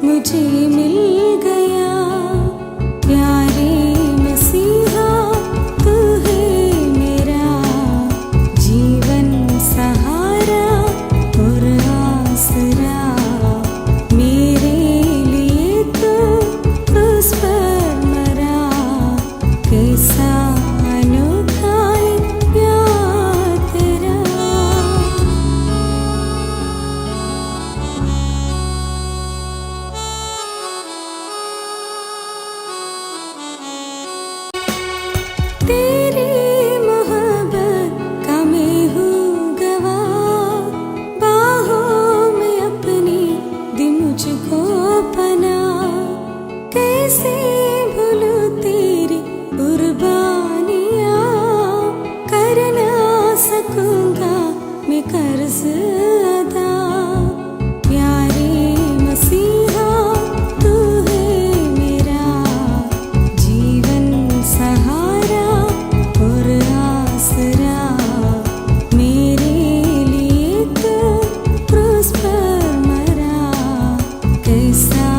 मुझे मिल गया। प्यारे मसीहा तू है मेरा जीवन सहारा और आसरा। मेरे लिए तू क्रूस पर मरा, कैसा अनोखा है प्यार तेरा। तेरी मोहब्बत का मैं हूँ गवाह, बाहों में अपनी दी मुझको पनाह। कैसे भूलूं तेरी कुर्बानियाँ, कर ना सकूंगा मैं कर्ज अदा। प्यारे मसीहा तू है मेरा जीवन सहारा और आसरा। मेरे लिए तू क्रूस पर मरा, कैसा